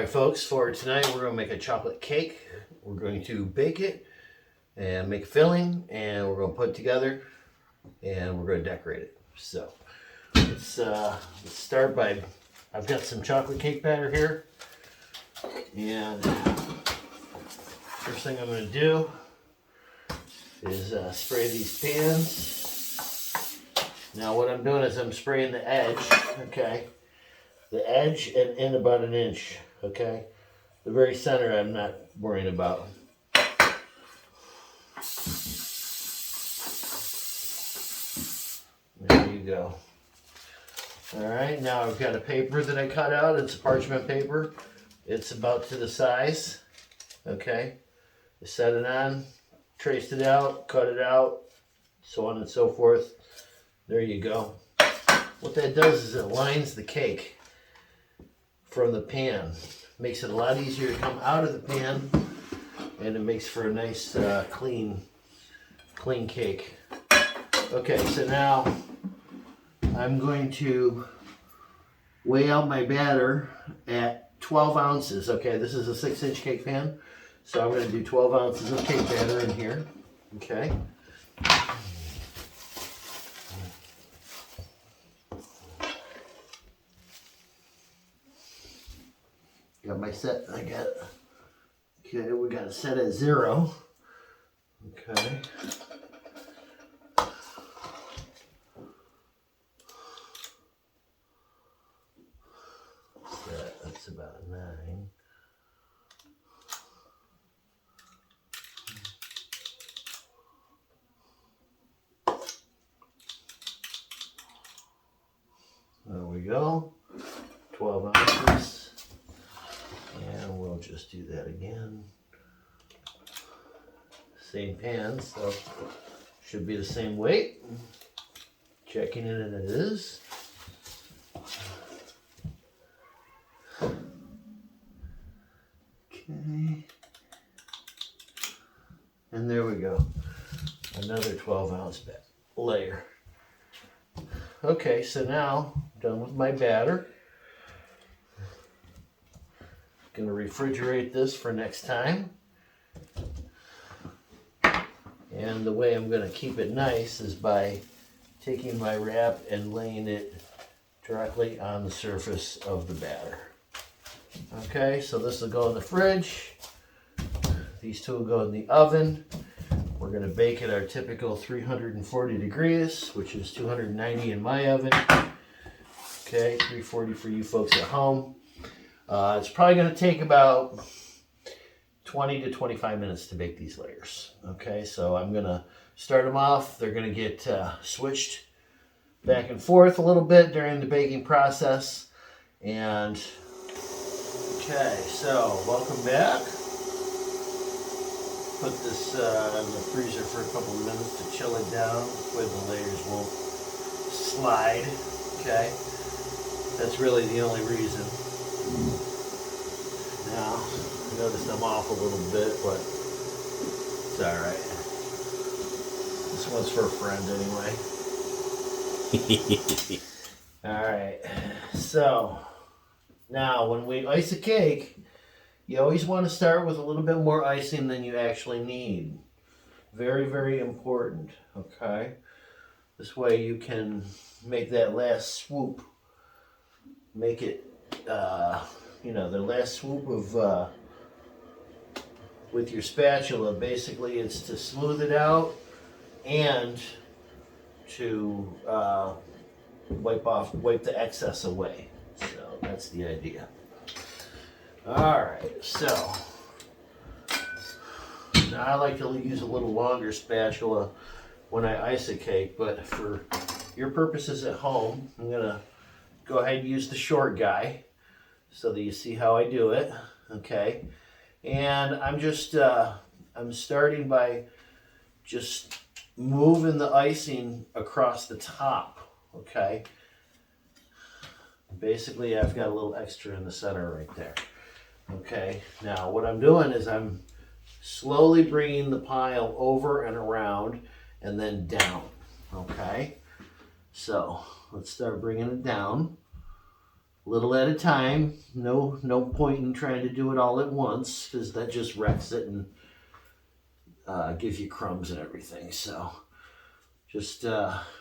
Alright folks, for tonight we're going to make a chocolate cake. We're going to bake it and make a filling, and we're going to put it together and we're going to decorate it. So let's start by, I've got some chocolate cake batter here, and first thing I'm going to do is spray these pans. Now what I'm doing is I'm spraying the edge, okay? The edge and in about an inch, okay? The very center I'm not worrying about. There you go. Alright, now I've got a paper that I cut out. It's a parchment paper. It's about to the size, okay? I set it on, traced it out, cut it out, so on and so forth. There you go. What that does is it lines the cake from the pan. Makes it a lot easier to come out of the pan, and it makes for a nice clean cake. Okay, so now I'm going to weigh out my batter at 12 ounces. Okay, this is a 6-inch cake pan, so I'm going to do 12 ounces of cake batter in here. Okay. Got my set, okay, we got it set at 0. Okay. That's about 9. There we go. 12 ounces. And we'll just do that again. Same pan, so should be the same weight. Checking it, and it is. Okay. And there we go. Another 12-ounce layer. Okay, so now I'm done with my batter. Going to refrigerate this for next time. And the way I'm going to keep it nice is by taking my wrap and laying it directly on the surface of the batter. Okay, so this will go in the fridge. These two will go in the oven. We're going to bake at our typical 340 degrees, which is 290 in my oven. Okay, 340 for you folks at home. It's probably going to take about 20 to 25 minutes to bake these layers. Okay, so I'm going to start them off. They're going to get switched back and forth a little bit during the baking process. And, okay, so welcome back. Put this in the freezer for a couple of minutes to chill it down, where the layers won't slide. Okay, that's really the only reason. Now, I noticed I'm off a little bit, but it's alright. This one's for a friend anyway. Alright, so now when we ice a cake, you always want to start with a little bit more icing than you actually need. Very, very important, okay? This way you can make that last swoop, make it the last swoop of with your spatula. Basically, it's to smooth it out and to wipe the excess away. So that's the idea. All right, so now I like to use a little longer spatula when I ice a cake, but for your purposes at home, I'm gonna go ahead and use the short guy, so that you see how I do it, okay? And I'm just, I'm starting by just moving the icing across the top, okay? Basically, I've got a little extra in the center right there, okay? Now, what I'm doing is I'm slowly bringing the pile over and around and then down, okay? So, let's start bringing it down. little at a time. No point in trying to do it all at once, because that just wrecks it and gives you crumbs and everything. So just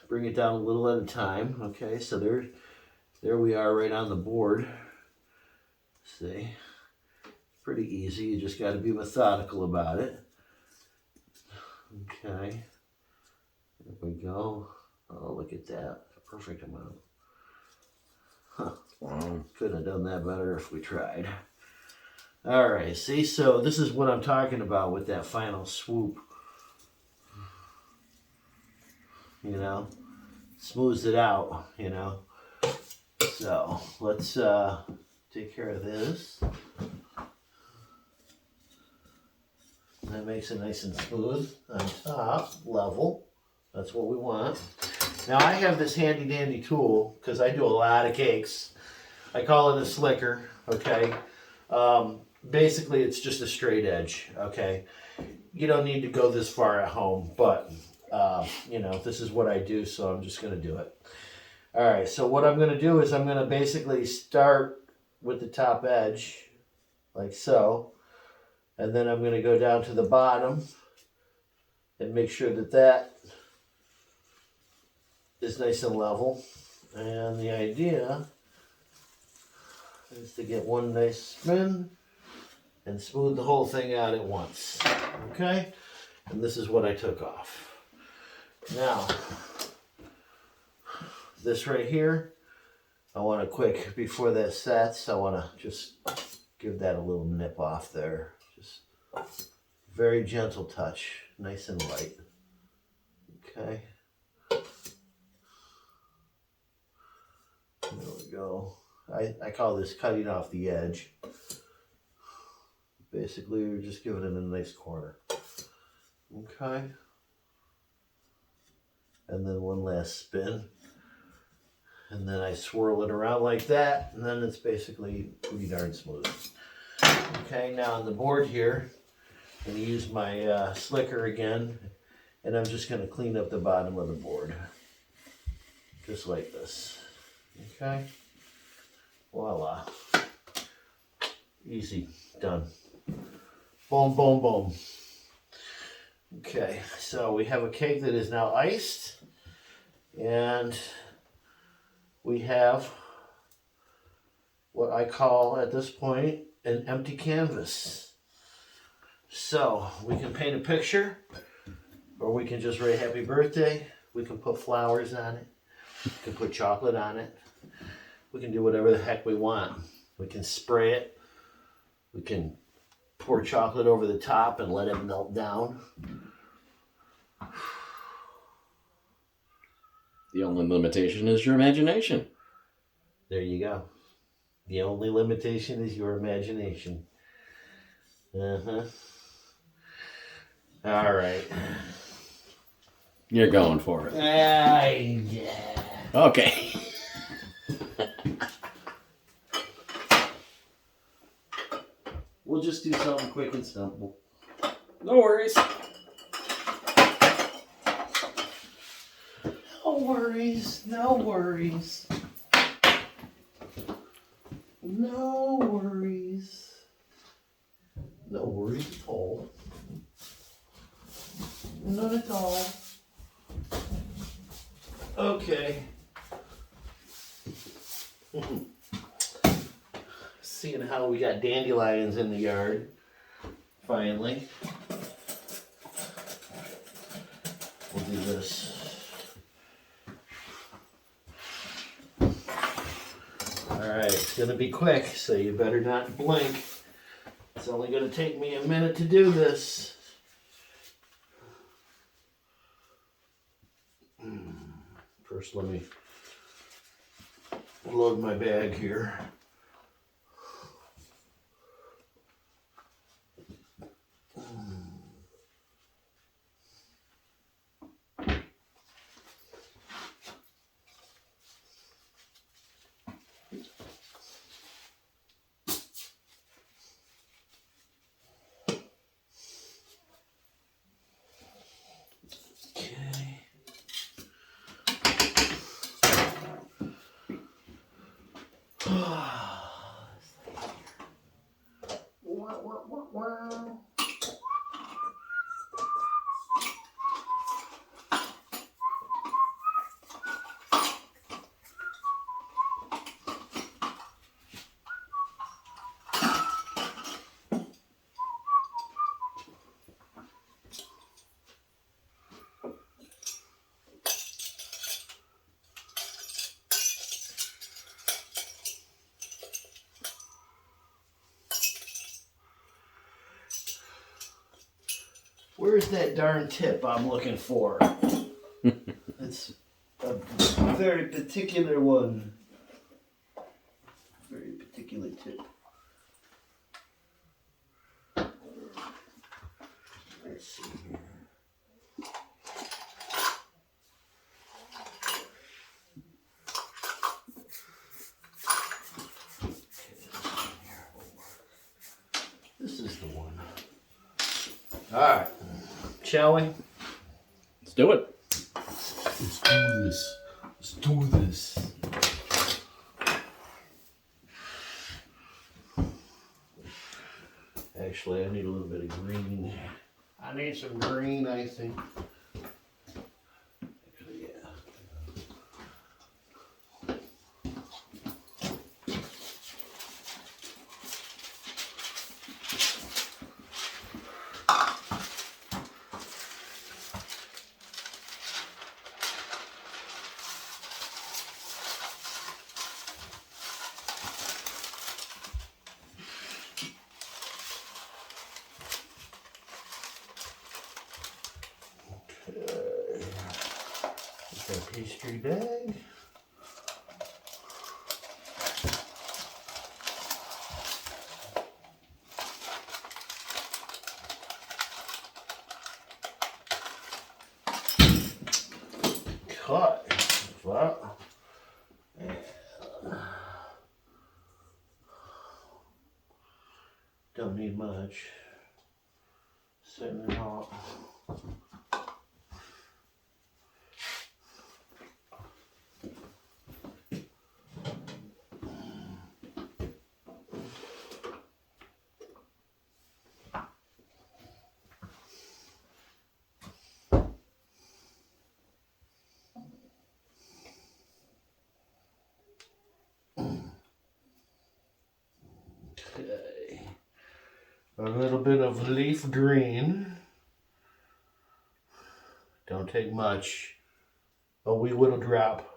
bring it down a little at a time. Okay, so there we are right on the board. See, pretty easy. You just got to be methodical about it. Okay, there we go. Oh, look at that. Perfect amount. Huh. Wow. Couldn't have done that better if we tried. All right, see, so this is what I'm talking about with that final swoop. You know, smooths it out, you know. So let's take care of this. That makes it nice and smooth on top, level. That's what we want. Now I have this handy dandy tool because I do a lot of cakes. I call it a slicker, okay? Basically it's just a straight edge, okay? You don't need to go this far at home, but you know, this is what I do, so I'm just gonna do it. All right, so what I'm gonna do is I'm gonna basically start with the top edge, like so, and then I'm gonna go down to the bottom and make sure that that is nice and level. And the idea is to get one nice spin and smooth the whole thing out at once. Okay? And this is what I took off. Now, this right here, I want to quick, before that sets, I want to just give that a little nip off there. Just very gentle touch, nice and light. Okay. There we go. I call this cutting off the edge. Basically, we're just giving it a nice corner. Okay. And then one last spin. And then I swirl it around like that, and then it's basically pretty darn smooth. Okay, now on the board here, I'm going to use my slicker again, and I'm just going to clean up the bottom of the board. Just like this. Okay. Voila. Easy. Done. Boom, boom, boom. Okay, so we have a cake that is now iced, and we have what I call at this point an empty canvas. So we can paint a picture, or we can just write happy birthday. We can put flowers on it. We can put chocolate on it. We can do whatever the heck we want. We can spray it. We can pour chocolate over the top and let it melt down. The only limitation is your imagination. There you go. The only limitation is your imagination. Uh-huh. All right. You're going for it. Yeah. Okay. We'll just do something quick and simple. No worries. No worries. No worries. No worries. No worries at all. None at all. Okay. Seeing how we got dandelions in the yard, finally. We'll do this. Alright, it's going to be quick, so you better not blink. It's only going to take me a minute to do this. First, let me load my bag here. that darn tip I'm looking for? It's a very particular one. Very particular tip. Let's see here. This is the one. Alright. Shall we? Let's do it. Let's do this. Let's do this. Actually, I need a little bit of green. I need some green icing. Actually, yeah. Our pastry bag. Cut. Flat. Don't need much. Certainly not. Okay. A little bit of leaf green. Don't take much. A wee little drop.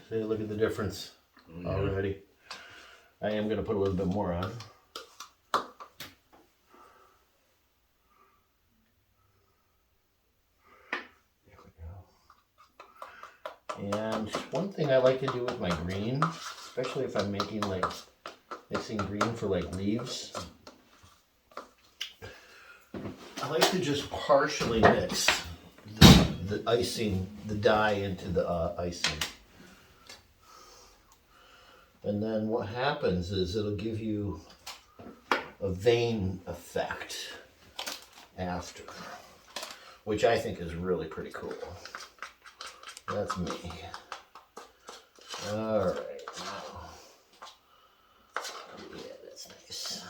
See, look at the difference already. I am going to put a little bit more on. There we go. And one thing I like to do with my green, especially if I'm making like mixing green for like leaves, I like to just partially mix the icing, the dye into the icing. And then what happens is it'll give you a vein effect after, which I think is really pretty cool. That's me. All right, now, yeah, that's nice.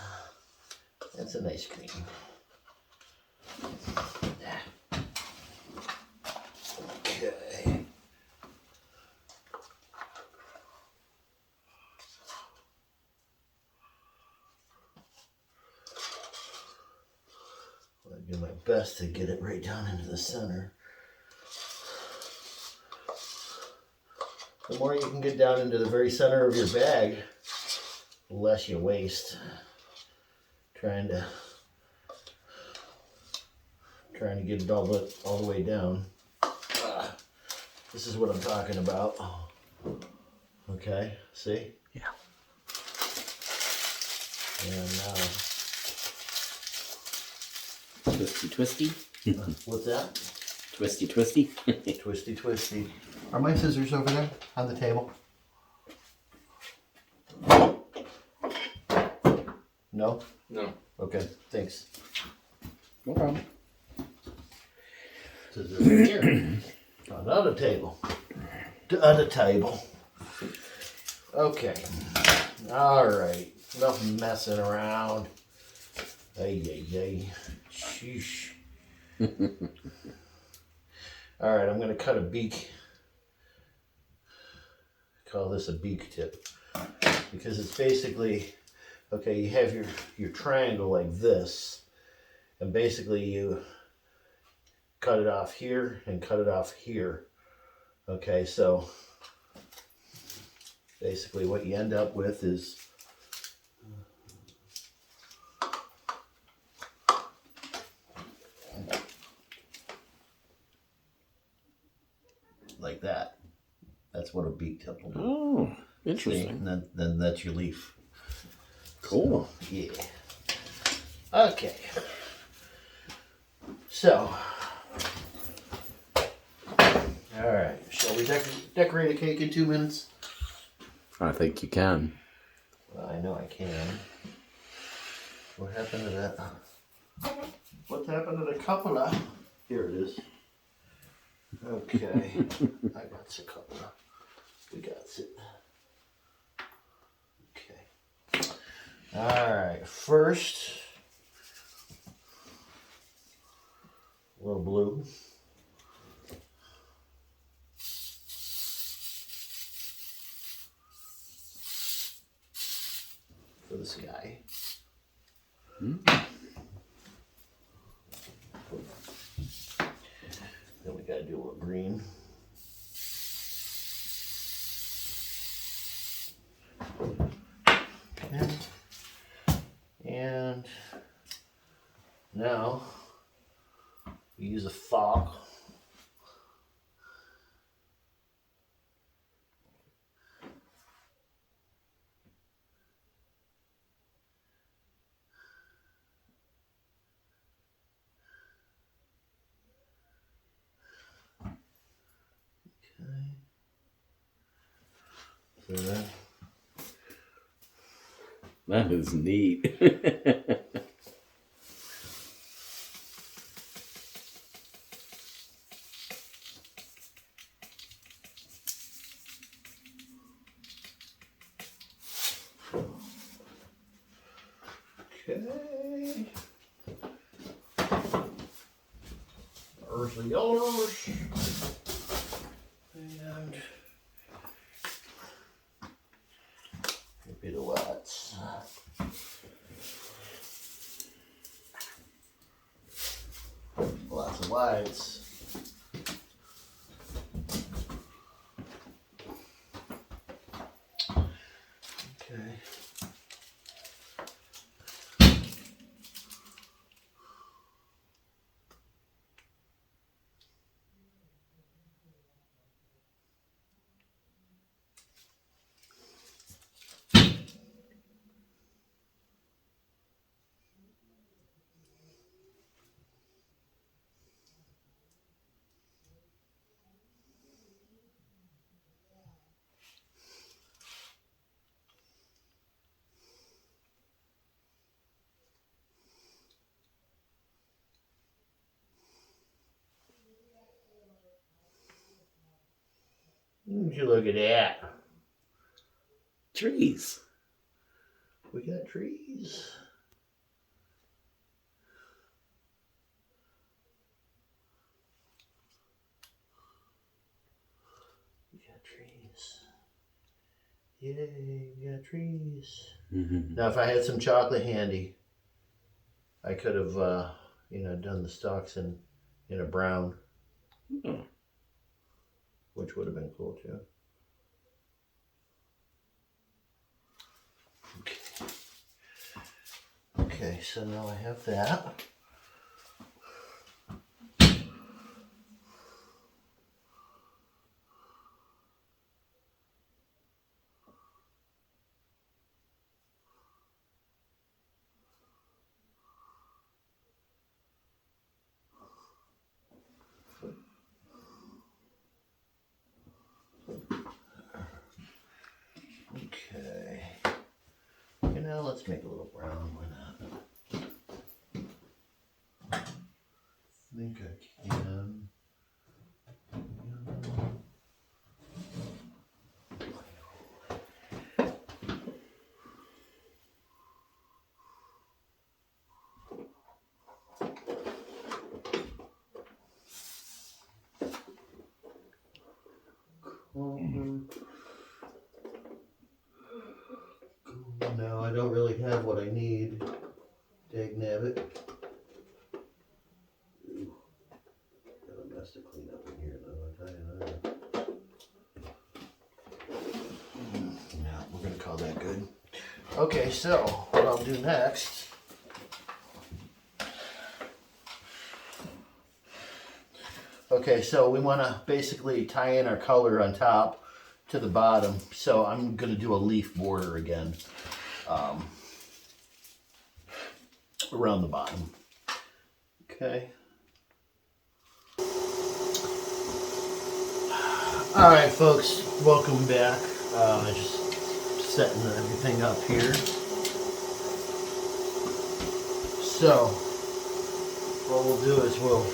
That's a nice green. Okay. I'll do my best to get it right down into the center. The more you can get down into the very center of your bag, the less you waste trying to get it all the way down. This is what I'm talking about. Okay, see? Yeah. And now, Twisty. what's that? Twisty. Twisty. Are my scissors over there on the table? No? No. Okay, thanks. No problem. Scissors are here. On the other table. The other table. Okay. Alright. Enough messing around. Ay. Sheesh. Alright, I'm going to cut a beak call this a beak tip, because it's basically, okay, you have your triangle like this, and basically you cut it off here and cut it off here. Okay, so basically what you end up with is like that. That's what a beak tip will do. Oh, See? interesting. And then that's your leaf. Cool. So, yeah. Okay. So, all right. Shall we decorate a cake in 2 minutes? I think you can. Well, I know I can. What happened to that? What happened to the cupola? Here it is. Okay. I got the cupola. We got it. Okay. All right. First, a little blue. For the sky. Then we gotta do a little green. Okay. And now we use a fork. So then, That is neat. okay. There's the yellows. And maybe the whites. Lots of whites. Okay. Would you look at that? Trees. We got trees. We got trees. Yay, we got trees. Mm-hmm. Now, if I had some chocolate handy, I could have, done the stalks in a brown, Oh. which would have been cool too. Okay, so now I have that. Okay. Okay, now let's make a little brown. Why not? I think I can. have what I need. Dag nabbit. Ooh, got a mess to clean up in here though, I'll tell you that. Yeah, we're gonna call that good. Okay, so what I'll do next. Okay, so we want to basically tie in our color on top to the bottom. So I'm going to do a leaf border again around the bottom. Okay. All right, folks, welcome back. Just setting everything up here. So what we'll do is we'll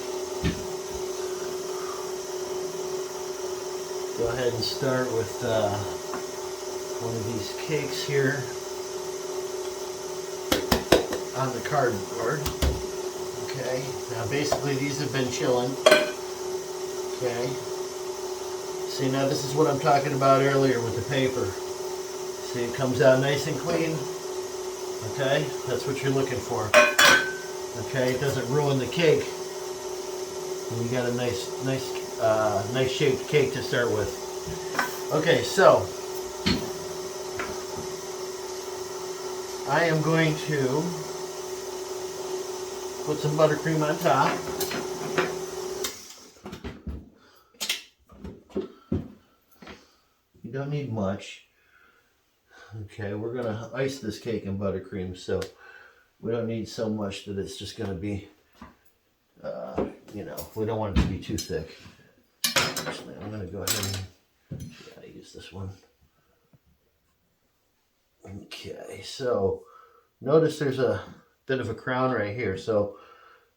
go ahead and start with one of these cakes here on the cardboard. Okay, now basically these have been chilling. Okay, see, now this is what I'm talking about earlier with the paper. See, it comes out nice and clean. Okay, that's what you're looking for. Okay, it doesn't ruin the cake. And you got a nice shaped cake to start with. Okay, so I am going to put some buttercream on top. You don't need much. Okay, we're gonna ice this cake in buttercream, so we don't need so much that it's just gonna be, you know, we don't want it to be too thick. Actually, I'm going to go ahead and use this one. Okay, so notice there's a bit of a crown right here. So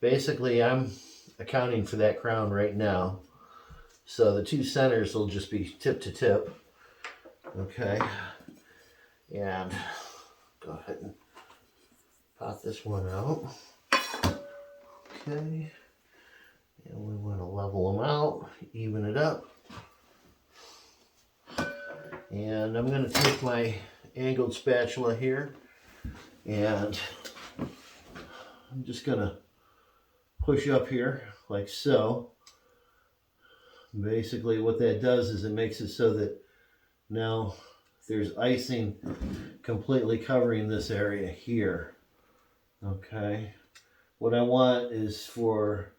basically I'm accounting for that crown right now. So the two centers will just be tip to tip. Okay, and go ahead and pop this one out. Okay. And we want to level them out, even it up. And I'm going to take my angled spatula here and I'm just going to push up here like so. Basically what that does is it makes it so that now there's icing completely covering this area here. Okay. What I want is for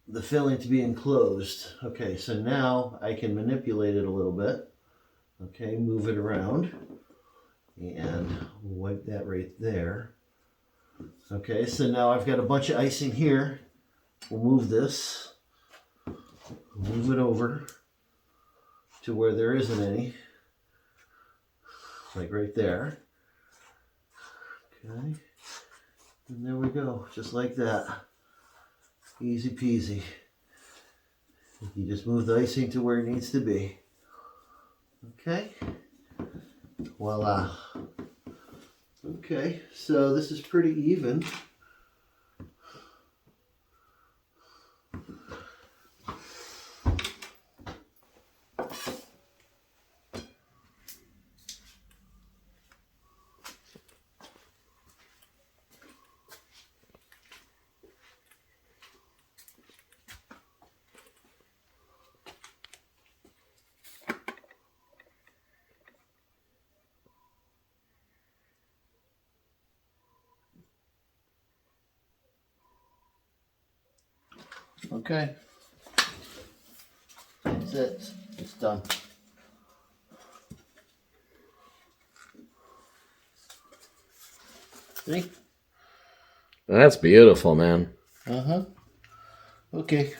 the filling to be enclosed. Okay, so now I can manipulate it a little bit. Okay, move it around and wipe that right there. Okay, so now I've got a bunch of icing here. We'll move this, move it over to where there isn't any, like right there. Okay, and there we go, just like that. Easy peasy. You just move the icing to where it needs to be. Okay. Voila. Okay, so this is pretty even. Okay, that's it, it's done. See? That's beautiful, man. Okay.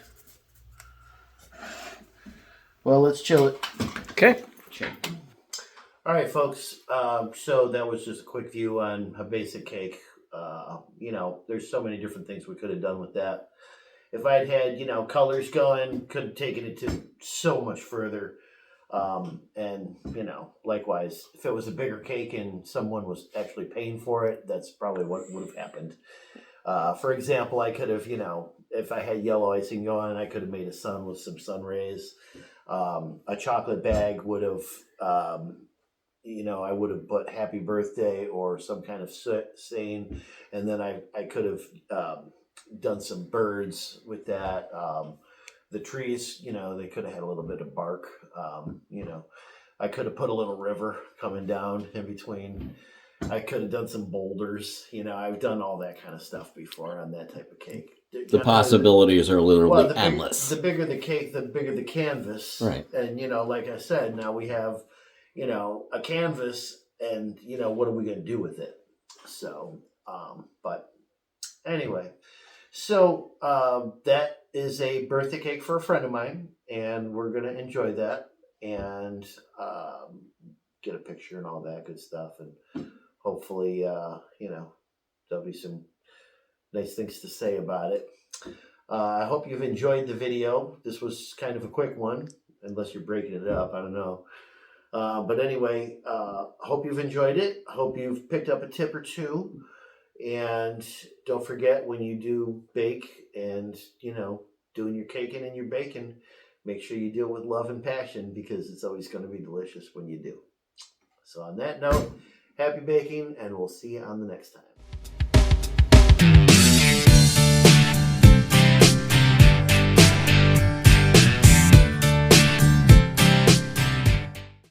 Well, let's chill it. Okay. All right, folks. So that was just a quick view on a basic cake. You know, there's so many different things we could have done with that. If I'd had, you know, colors going, could have taken it to so much further. And, you know, likewise, if it was a bigger cake and someone was actually paying for it, that's probably what would have happened. For example, I could have, you know, if I had yellow icing going, I could have made a sun with some sun rays. A chocolate bag would have, you know, I would have put happy birthday or some kind of saying, and then I could have done some birds with that. The trees, you know, they could have had a little bit of bark. You know, I could have put a little river coming down in between. I could have done some boulders. You know, I've done all that kind of stuff before on that type of cake. The possibilities are literally Well, endless. the bigger the cake, the bigger the canvas. Right. And, you know, like I said, now we have, you know, a canvas and, you know, what are we going to do with it? So, but anyway, so that is a birthday cake for a friend of mine, and we're going to enjoy that and get a picture and all that good stuff. And hopefully, you know, there'll be some nice things to say about it. I hope you've enjoyed the video. This was kind of a quick one, unless you're breaking it up. I don't know. But anyway, hope you've enjoyed it. Hope you've picked up a tip or two. And don't forget, when you do bake and, you know, doing your caking and your baking, make sure you do it with love and passion, because it's always going to be delicious when you do. So on that note, happy baking, and we'll see you on the next time.